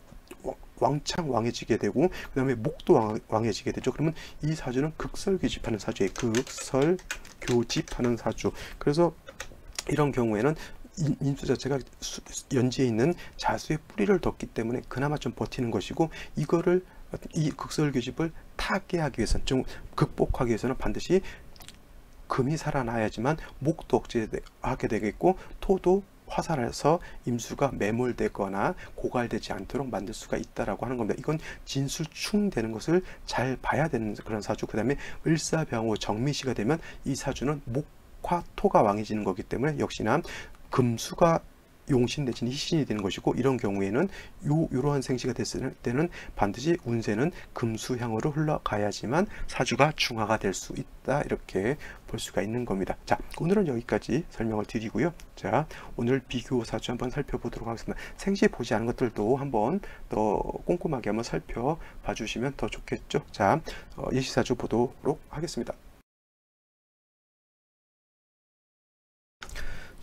왕창 왕해지게 되고 그 다음에 목도 왕해지게 되죠. 그러면 이 사주는 극설교집하는 사주예요. 극설교집하는 사주. 그래서 이런 경우에는 임수 자체가 연지에 있는 자수의 뿌리를 뒀기 때문에 그나마 좀 버티는 것이고, 이 극설교집을 타개하기 위해서는, 좀 극복하기 위해서는 반드시 금이 살아나야지만 목도 억제하게 되겠고, 토도 화살해서 임수가 매몰되거나 고갈되지 않도록 만들 수가 있다라고 하는 겁니다. 이건 진술충되는 것을 잘 봐야 되는 그런 사주. 그 다음에 을사병호 정미시가 되면 이 사주는 목과 토가 왕해지는 거기 때문에 역시나 금수가 용신 내지는 희신이 되는 것이고, 이런 경우에는 이러한 생시가 됐을 때는 반드시 운세는 금수향으로 흘러가야지만 사주가 중화가 될 수 있다, 이렇게 볼 수가 있는 겁니다. 자, 오늘은 여기까지 설명을 드리고요. 자, 오늘 비교 사주 한번 살펴보도록 하겠습니다. 생시 보지 않은 것들도 한번 더 꼼꼼하게 한번 살펴봐 주시면 더 좋겠죠. 자, 예시사주 보도록 하겠습니다.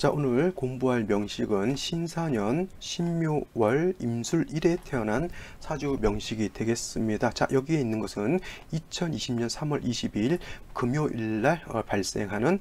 자, 오늘 공부할 명식은 신사년, 신묘월, 임술일에 태어난 사주 명식이 되겠습니다. 자, 여기에 있는 것은 2020년 3월 22일 금요일날 발생하는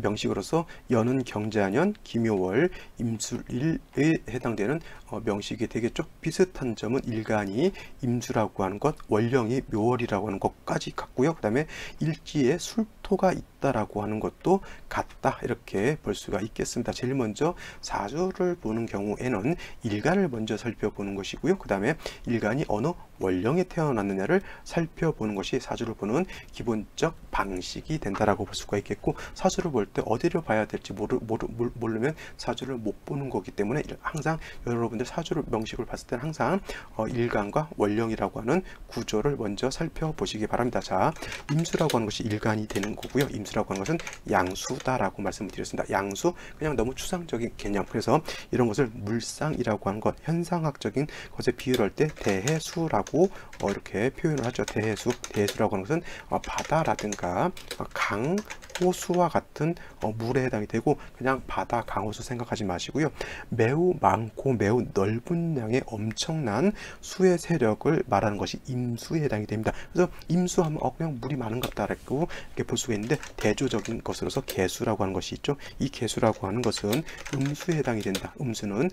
명식으로서 여는 경자년, 기묘월, 임술일에 해당되는 명식이 되겠죠. 비슷한 점은 일간이 임수라고 하는 것, 월령이 묘월이라고 하는 것까지 같고요. 그 다음에 일지에 술토가 있다라고 하는 것도 같다, 이렇게 볼 수가 있겠습니다. 제일 먼저 사주를 보는 경우에는 일간을 먼저 살펴보는 것이고요. 그 다음에 일간이 어느 월령에 태어났느냐를 살펴보는 것이 사주를 보는 기본적 방식이 된다라고 볼 수가 있겠고, 사주를 볼 때 어디를 봐야 될지 모르면 사주를 못 보는 거기 때문에 항상 여러분들 사주를 명식을 봤을 때는 항상 일간과 월령이라고 하는 구조를 먼저 살펴보시기 바랍니다. 자, 임수라고 하는 것이 일간이 되는 거고요. 임수라고 하는 것은 양수다라고 말씀을 드렸습니다. 양수, 그냥 너무 추상적인 개념. 그래서 이런 것을 물상이라고 하는 것, 현상학적인 것에 비유를 할 때 대해수라고 이렇게 표현을 하죠. 대해수라고 하는 것은 바다라든가 강, 호수와 같은 물에 해당이 되고, 그냥 바다, 강, 호수 생각하지 마시고요. 매우 많고 매우 넓은 양의 엄청난 수의 세력을 말하는 것이 임수에 해당이 됩니다. 그래서 임수하면 그냥 물이 많은 것 같다라고 이렇게 볼 수가 있는데, 대조적인 것으로서 개수라고 하는 것이 있죠. 이 개수라고 하는 것은 음수에 해당이 된다. 음수는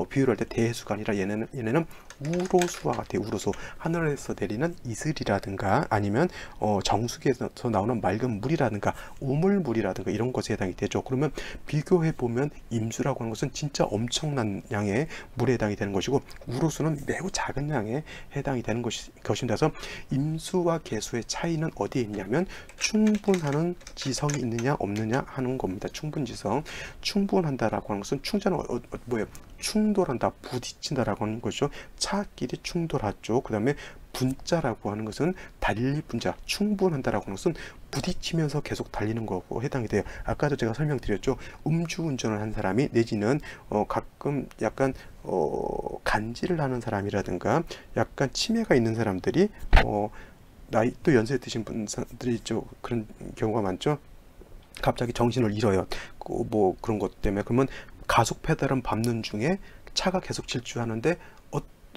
비유를 할 때 대해수가 아니라 얘네는 우로수와 같아요. 우로수, 하늘에서 내리는 이슬이라든가 아니면 정수기에서 나오는 맑은 물이라든가 우물물이라든가 이런 것에 해당이 되죠. 그러면 비교해 보면 임수라고 하는 것은 진짜 엄청난 양의 물에 해당이 되는 것이고, 우로수는 매우 작은 양에 해당이 되는 것입니다. 그래서 임수와 개수의 차이는 어디에 있냐면 충분하는 지성이 있느냐 없느냐 하는 겁니다. 충분지성, 충분한다라고 하는 것은 충전은 뭐예요? 충돌한다, 부딪힌다라고 하는 거죠. 차끼리 충돌하죠. 그 다음에 분자라고 하는 것은 달릴 분자, 충분한다라고 하는 것은 부딪히면서 계속 달리는 거고 해당이 돼요. 아까도 제가 설명드렸죠. 음주운전을 한 사람이 내지는 가끔 약간 간질을 하는 사람이라든가 약간 치매가 있는 사람들이 나이 또 연세 드신 분들이 있죠. 그런 경우가 많죠. 갑자기 정신을 잃어요. 뭐 그런 것 때문에. 그러면 가속 페달은 밟는 중에 차가 계속 질주하는데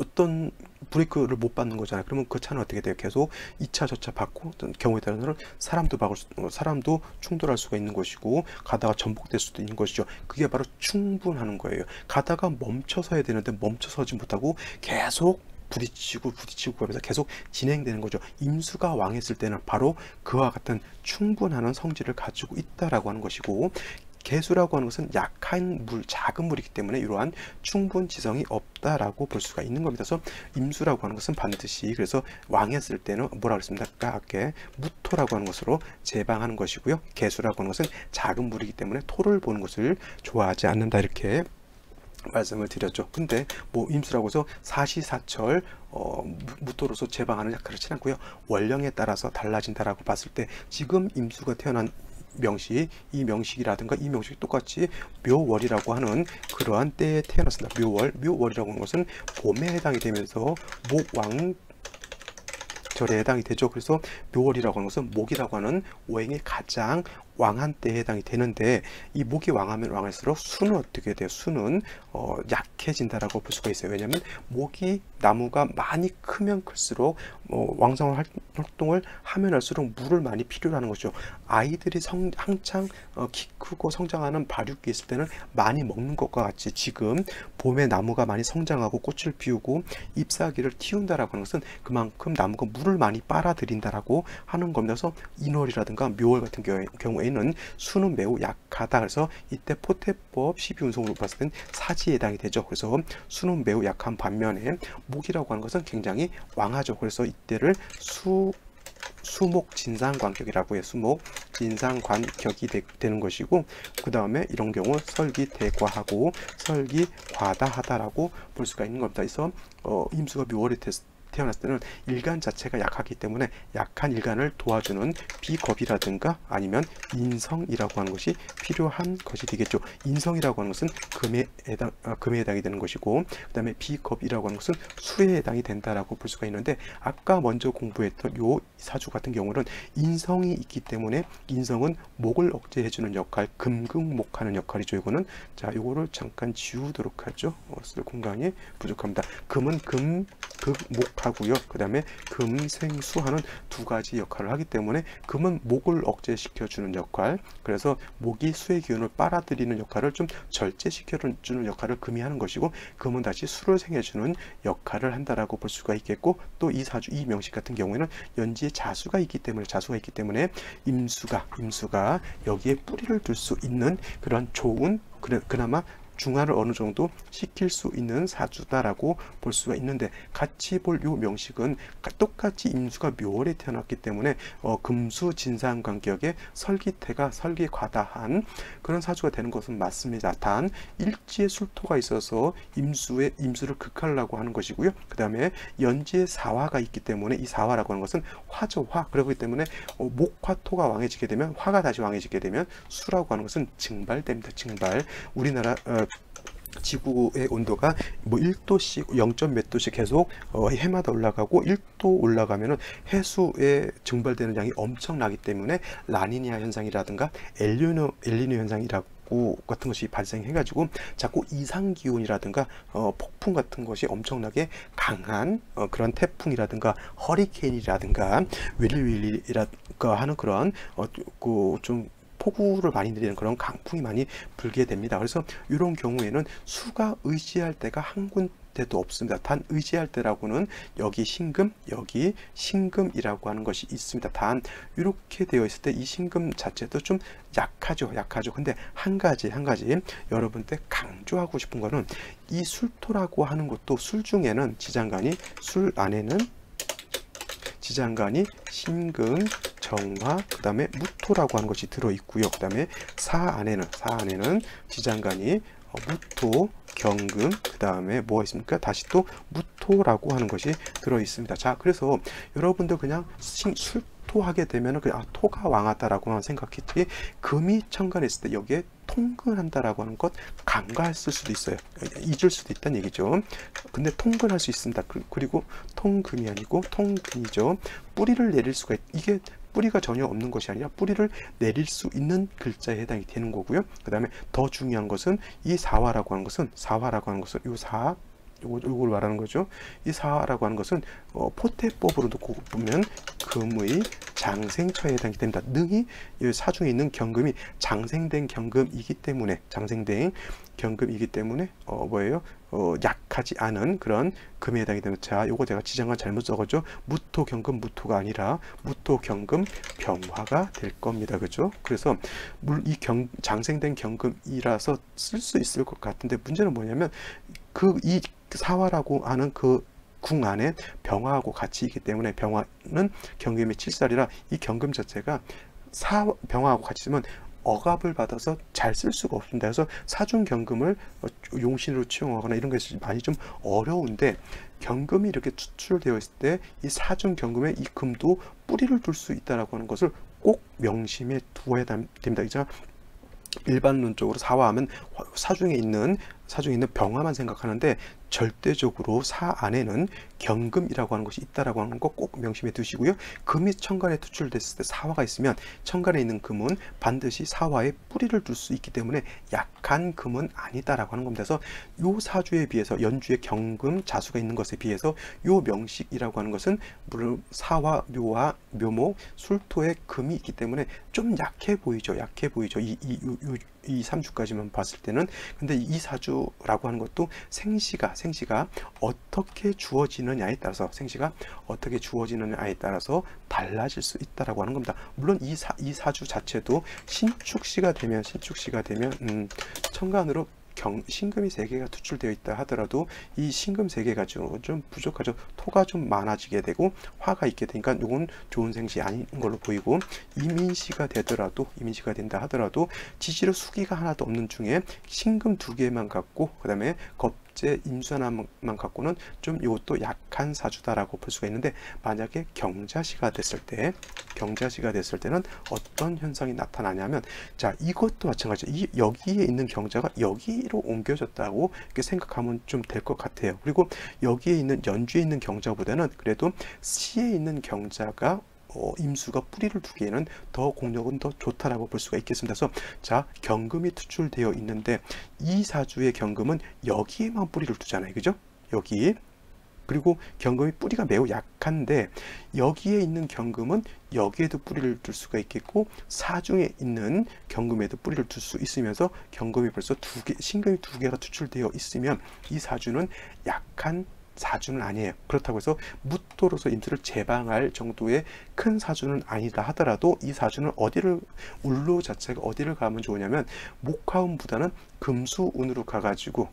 어떤 브레이크를 못 받는 거잖아요. 그러면 그 차는 어떻게 돼요? 계속 2차 저차 받고, 경우에 따라서는 사람도 충돌할 수가 있는 것이고, 가다가 전복될 수도 있는 것이죠. 그게 바로 충분하는 거예요. 가다가 멈춰서야 되는데 멈춰서지 못하고 계속 부딪히고 하면서 계속 진행되는 거죠. 임수가 왕했을 때는 바로 그와 같은 충분한 성질을 가지고 있다라고 하는 것이고, 개수라고 하는 것은 약한 물, 작은 물이기 때문에 이러한 충분 지성이 없다라고 볼 수가 있는 겁니다. 그래서 임수라고 하는 것은 반드시, 그래서 왕했을 때는 뭐라고 했습니까? 아까 무토라고 하는 것으로 제방하는 것이고요. 개수라고 하는 것은 작은 물이기 때문에 토를 보는 것을 좋아하지 않는다, 이렇게 말씀을 드렸죠. 근데 뭐 임수라고 해서 사시사철 무토로서 제방하느냐, 그렇지 않고요. 월령에 따라서 달라진다라고 봤을 때 지금 임수가 태어난 명식, 이 명식이라든가 이 명식이 똑같이 묘월이라고 하는 그러한 때에 태어났습니다. 묘월이라고 하는 것은 봄에 해당이 되면서 목왕절에 해당이 되죠. 그래서 묘월이라고 하는 것은 목이라고 하는 오행의 가장 왕한 때에 해당이 되는데, 이 목이 왕하면 왕할수록 수는 어떻게 돼요? 수는 약해진다라고 볼 수가 있어요. 왜냐하면 목이, 나무가 많이 크면 클수록 왕성한 활동을 하면 할수록 물을 많이 필요로 하는 것이죠. 아이들이 한창 키 크고 성장하는 발육기 있을 때는 많이 먹는 것과 같이 지금 봄에 나무가 많이 성장하고 꽃을 피우고 잎사귀를 틔운다라고 하는 것은 그만큼 나무가 물을 많이 빨아들인다라고 하는 겁니다. 그래서 인월이라든가 묘월 같은 경우에는 수는 매우 약하다. 그래서 이때 포태법 12운송으로 봤을 땐 사지에 해당이 되죠. 그래서 수는 매우 약한 반면에 목이라고 하는 것은 굉장히 왕하죠. 그래서 이때를 수목 진상관격이라고 해요. 수목 진상관격이 되는 것이고, 그 다음에 이런 경우 설기 대과하고 설기 과다하다라고 볼 수가 있는 겁니다. 그래서 임수가 묘월이 태어났을 때는 일간 자체가 약하기 때문에 약한 일간을 도와주는 비겁이라든가 아니면 인성이라고 하는 것이 필요한 것이 되겠죠. 인성이라고 하는 것은 금에 해당이 되는 것이고, 그 다음에 비겁이라고 하는 것은 수에 해당이 된다라고 볼 수가 있는데, 아까 먼저 공부했던 요 사주 같은 경우는 인성이 있기 때문에 인성은 목을 억제해주는 역할, 금극목하는 역할이죠. 이거는 자, 요거를 잠깐 지우도록 하죠. 쓸 공간이 부족합니다. 금은 금극목하고요. 그 다음에 금생수하는 두 가지 역할을 하기 때문에 금은 목을 억제시켜주는 역할, 그래서 목이 수의 기운을 빨아들이는 역할을 좀 절제시켜주는 역할을 금이 하는 것이고, 금은 다시 수를 생해주는 역할을 한다라고 볼 수가 있겠고, 또 이 사주 이 명식 같은 경우에는 연지에 자수가 있기 때문에 임수가 여기에 뿌리를 둘 수 있는 그런 좋은, 그나마 중화를 어느 정도 시킬 수 있는 사주다라고 볼 수가 있는데, 같이 볼 요 명식은 똑같이 임수가 묘월에 태어났기 때문에 금수 진상 간격에 설기과다한 그런 사주가 되는 것은 맞습니다. 단 일지에 술토가 있어서 임수를 극하려고 하는 것이고요. 그 다음에 연지에 사화가 있기 때문에 이 사화라고 하는 것은 화죠. 그렇기 때문에 목화토가 왕해지게 되면, 화가 다시 왕해지게 되면 수라고 하는 것은 증발됩니다. 증발. 우리나라 지구의 온도가 뭐 1도씩 0. 몇 도씩 계속 해마다 올라가고, 1도 올라가면은 해수에 증발되는 양이 엄청나기 때문에 라니냐 현상이라든가 엘니뇨 현상이라고 같은 것이 발생해가지고 자꾸 이상 기온이라든가 폭풍 같은 것이 엄청나게 강한 그런 태풍이라든가 허리케인이라든가 윌리라든가 하는 그런 좀 폭우를 많이 내리는 그런 강풍이 많이 불게 됩니다. 그래서 이런 경우에는 수가 의지할 때가 한 군데도 없습니다. 단 의지할 때라고는 여기 신금, 여기 신금이라고 하는 것이 있습니다. 단 이렇게 되어 있을 때 이 신금 자체도 좀 약하죠. 근데 한 가지 여러분들 강조하고 싶은 거는, 이 술토라고 하는 것도 술 중에는 술 안에는 신금, 정화, 그 다음에 무토라고 하는 것이 들어있고요. 그 다음에 사 안에는 지장간이 무토, 경금, 그 다음에 뭐가 있습니까? 다시 또 무토라고 하는 것이 들어있습니다. 자, 그래서 여러분들 그냥 술토하게 되면 그냥 토가 왕하다라고만 생각했지, 금이 천간했을 때 여기에 통근한다라고 하는 것 간과했을 수도 있어요. 잊을 수도 있다는 얘기죠. 근데 통근할 수 있습니다. 그리고 통금이 아니고 통근이죠. 뿌리를 내릴 수가 이게 뿌리가 전혀 없는 것이 아니라 뿌리를 내릴 수 있는 글자에 해당이 되는 거고요. 그 다음에 더 중요한 것은 이 사화라고 하는 것은 요 사화, 요걸 말하는 거죠. 이 사화라고 하는 것은 포태법으로 놓고 보면 금의 장생처에 해당이 됩니다. 능이 사중에 있는 경금이 장생된 경금이기 때문에 약하지 않은 그런 금에 해당이 됩니다. 자, 요거 제가 지장간 잘못 적었죠. 무토 경금, 무토가 아니라 무토 경금 병화가 될 겁니다. 그죠? 그래서 이 장생된 경금이라서 쓸 수 있을 것 같은데, 문제는 뭐냐면 이 사화라고 하는 그 궁 안에 병화하고 같이 있기 때문에, 병화는 경금의 7살이라 이 경금 자체가 병화하고 같이 있으면 억압을 받아서 잘 쓸 수가 없습니다. 그래서 사중 경금을 용신으로 취용하거나 이런 것이 많이 좀 어려운데, 경금이 이렇게 추출되어 있을 때 이 사중 경금에 이 금도 뿌리를 둘 수 있다라고 하는 것을 꼭 명심해 두어야 됩니다. 이제 일반론적으로 사화하면 사중에 있는 병화만 생각하는데, 절대적으로 사 안에는 경금이라고 하는 것이 있다라고 하는 거 꼭 명심해 두시고요. 금이 천간에 투출됐을 때 사화가 있으면 천간에 있는 금은 반드시 사화에 뿌리를 둘 수 있기 때문에 약한 금은 아니다라고 하는 겁니다. 그래서 요 사주에 비해서 연주에 경금, 자수가 있는 것에 비해서 요 명식이라고 하는 것은 물론 사화, 묘화, 묘목, 술토에 금이 있기 때문에 좀 약해 보이죠. 이 3주까지만 봤을 때는. 근데 이 사주라고 하는 것도 생시가 어떻게 주어지느냐에 따라서 달라질 수 있다라고 하는 겁니다. 물론 이 사주 자체도 신축시가 되면 천간으로 신금이 3개가 투출되어 있다 하더라도 이 신금 3개가 좀 부족하죠. 토가 좀 많아지게 되고 화가 있게 되니까 이건 좋은 생시 아닌 걸로 보이고, 이민시가 된다 하더라도 지지로 수기가 하나도 없는 중에 신금 2개만 갖고, 그 다음에 갑제 임수 하나만 갖고는 좀 이것도 약한 사주다라고 볼 수가 있는데, 만약에 경자시가 됐을 때는 어떤 현상이 나타나냐면, 자, 이것도 마찬가지죠. 여기에 있는 경자가 여기로 옮겨졌다고 이렇게 생각하면 좀 될 것 같아요. 그리고 여기에 있는 연주에 있는 경자보다는 그래도 시에 있는 경자가 임수가 뿌리를 두기에는 더 공력은 더 좋다라고 볼 수가 있겠습니다. 그래서 자, 경금이 투출되어 있는데 이 사주의 경금은 여기에만 뿌리를 두잖아요. 그죠? 여기. 그리고 경금이 뿌리가 매우 약한데 여기에 있는 경금은 여기에도 뿌리를 둘 수가 있겠고 사중에 있는 경금에도 뿌리를 둘 수 있으면서 경금이 벌써 신금이 두 개가 투출되어 있으면 이 사주는 약한 사주는 아니에요. 그렇다고 해서 무토로서 임수를 제방할 정도의 큰 사주는 아니다 하더라도 이 사주는 울로 자체가 어디를 가면 좋으냐면 목화운보다는 금수운으로 가가지고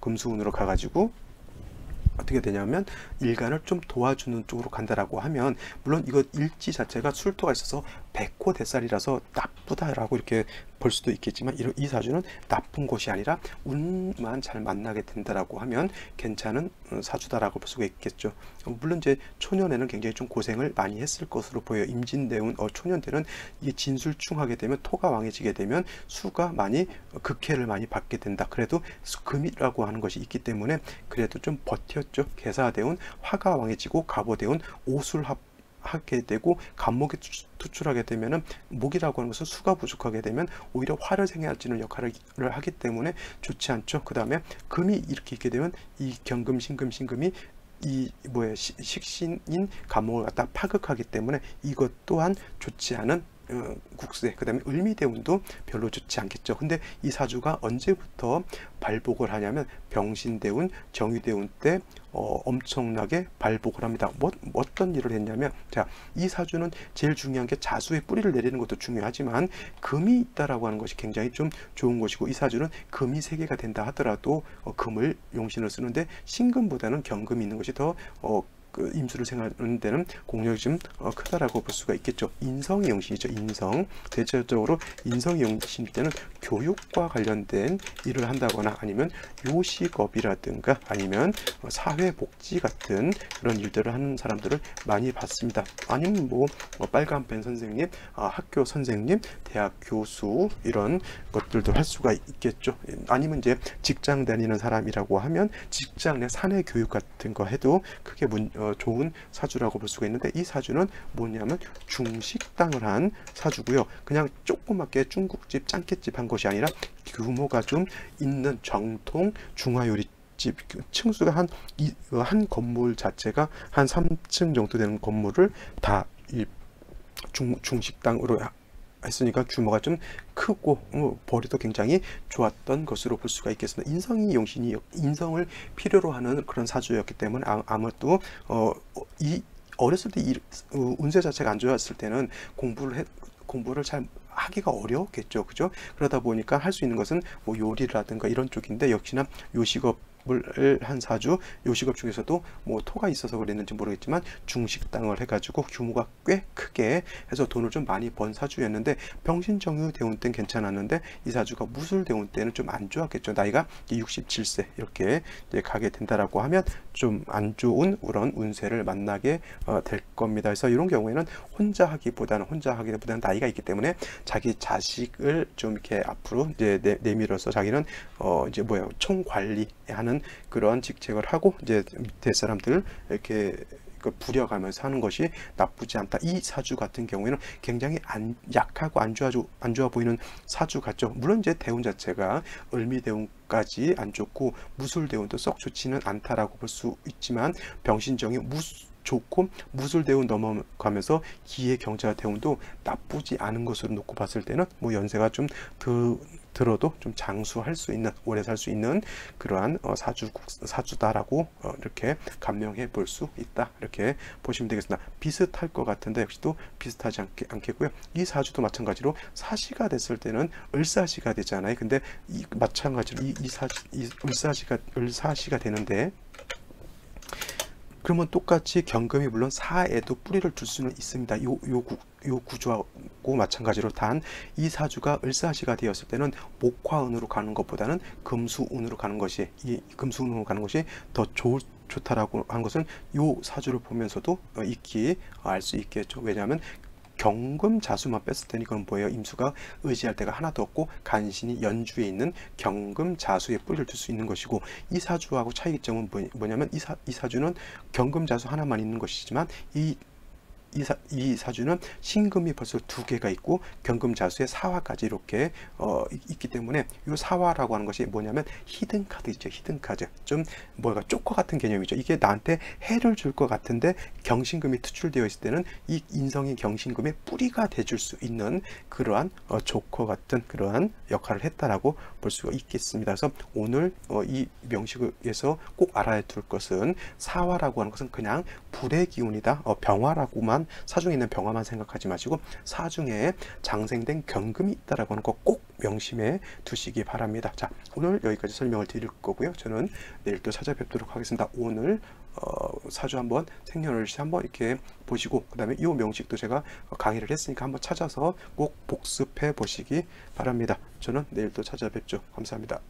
어떻게 되냐면 일간을 좀 도와주는 쪽으로 간다라고 하면, 물론 이거 일지 자체가 술토가 있어서 백호대살이라서 나쁘다라고 이렇게 볼 수도 있겠지만, 이 사주는 나쁜 것이 아니라 운만 잘 만나게 된다라고 하면 괜찮은 사주다라고 볼 수가 있겠죠. 물론 이제 초년에는 굉장히 좀 고생을 많이 했을 것으로 보여요. 임진대운 초년 때는 이 진술충하게 되면 토가 왕해지게 되면 수가 많이 극해를 많이 받게 된다. 그래도 금이라고 하는 것이 있기 때문에 그래도 좀 버텼죠. 계사대운 화가 왕해지고 갑오대운 오술하게 되고 간목이 투출하게 되면은 목이라고 하는 것은 수가 부족하게 되면 오히려 화를 생해지는 역할을 하기 때문에 좋지 않죠. 그 다음에 금이 이렇게 있게 되면 이 경금 신금이 식신인 간목을 갖다 파극하기 때문에 이것 또한 좋지 않은 국세. 그 다음에 을미대운도 별로 좋지 않겠죠. 근데 이 사주가 언제부터 발복을 하냐면 병신대운, 정유대운 때 엄청나게 발복을 합니다. 어떤 일을 했냐면, 자, 이 사주는 제일 중요한 게 자수의 뿌리를 내리는 것도 중요하지만 금이 있다라고 하는 것이 굉장히 좀 좋은 것이고, 이 사주는 금이 3개가 된다 하더라도 금을 용신을 쓰는데 신금보다는 경금이 있는 것이 더 임수를 생각하는 데는 공력이 좀 크다라고 볼 수가 있겠죠. 인성의 영신이죠. 인성. 대체적으로 인성의 영신일 때는 교육과 관련된 일을 한다거나 아니면 요식업이라든가 아니면 사회복지 같은 그런 일들을 하는 사람들을 많이 봤습니다. 아니면 빨간펜 선생님, 학교 선생님, 대학 교수 이런 것들도 할 수가 있겠죠. 아니면 이제 직장 다니는 사람이라고 하면 직장 내 사내 교육 같은 거 해도 크게 좋은 사주라고 볼 수가 있는데, 이 사주는 뭐냐면 중식당을 한 사주고요. 그냥 조그맣게 중국집 짱깨집 한 것이 아니라 규모가 좀 있는 정통 중화요리집, 층수가 한 건물 자체가 한 3층 정도 되는 건물을 다 이 중식당으로 했으니까 규모가 좀 크고 벌이도 굉장히 좋았던 것으로 볼 수가 있겠습니다. 인성이 용신이 인성을 필요로 하는 그런 사주였기 때문에 아무래도 이 어렸을 때 운세 자체가 안 좋았을 때는 공부를 잘 하기가 어려웠겠죠. 그죠? 그러다 보니까 할 수 있는 것은 요리라든가 이런 쪽인데, 역시나 요식업을 한 사주, 요식업 중에서도 토가 있어서 그랬는지 모르겠지만 중식당을 해가지고 규모가 꽤 크게 해서 돈을 좀 많이 번 사주였는데, 병신정유 대운 때는 괜찮았는데 이 사주가 무술대운 때는 좀 안 좋았겠죠. 나이가 67세 이렇게 이제 가게 된다라고 하면 좀 안 좋은 그런 운세를 만나게 될 겁니다. 그래서 이런 경우에는 혼자 하기보다는 나이가 있기 때문에 자기 자식을 좀 이렇게 앞으로 이제 내밀어서 자기는 이제 총관리하는 그런 직책을 하고 이제 밑에 사람들 이렇게 부려가면서 하는 것이 나쁘지 않다. 이 사주 같은 경우에는 굉장히 약하고 안 좋아 보이는 사주 같죠. 물론 이제 대운 자체가 을미대운까지 안 좋고 무술대운도 썩 좋지는 않다라고 볼 수 있지만, 병신정이 좋고 무술대운 넘어가면서 기의 경자 대운도 나쁘지 않은 것으로 놓고 봤을 때는 연세가 좀 들어도 좀 장수할 수 있는, 오래 살 수 있는 그러한 사주다라고 이렇게 감명해 볼 수 있다, 이렇게 보시면 되겠습니다. 비슷할 것 같은데 역시 또 비슷하지 않겠고요. 이 사주도 마찬가지로 사시가 됐을 때는 을사시가 되잖아요. 근데 마찬가지로 이 을사시가 되는데, 그러면 똑같이 경금이 물론 사에도 뿌리를 둘 수는 있습니다. 요 구조하고 마찬가지로 단 이 사주가 을사시가 되었을 때는 목화운으로 가는 것보다는 금수운으로 가는 것이 더 좋다라고 한 것은 요 사주를 보면서도 익히 알 수 있겠죠. 왜냐하면 경금자수만 뺐을 때는 이건 뭐예요? 임수가 의지할 데가 하나도 없고 간신히 연주에 있는 경금자수에 뿌리를 둘 수 있는 것이고, 이 사주하고 차이점은 뭐냐면 이 사주는 경금자수 하나만 있는 것이지만 이 사주는 신금이 벌써 2개가 있고 경금자수의 사화까지 이렇게 있기 때문에 이 사화라고 하는 것이 뭐냐면 히든 카드 있죠. 히든 카드. 좀 뭐가 조커 같은 개념이죠. 이게 나한테 해를 줄 것 같은데 경신금이 투출되어 있을 때는 이 인성이 경신금의 뿌리가 돼줄 수 있는 그러한 조커 같은 그러한 역할을 했다라고 볼 수가 있겠습니다. 그래서 오늘 이 명식에서 꼭 알아야 될 것은 사화라고 하는 것은 그냥 불의 기운이다. 병화라고만, 사중에 있는 병화만 생각하지 마시고 사중에 장생된 경금이 있다라고 하는 거 꼭 명심해 두시기 바랍니다. 자, 오늘 여기까지 설명을 드릴 거고요. 저는 내일 또 찾아뵙도록 하겠습니다. 오늘 사주 한번 생년월일시 한번 이렇게 보시고, 그 다음에 이 명식도 제가 강의를 했으니까 한번 찾아서 꼭 복습해 보시기 바랍니다. 저는 내일 또 찾아뵙죠. 감사합니다.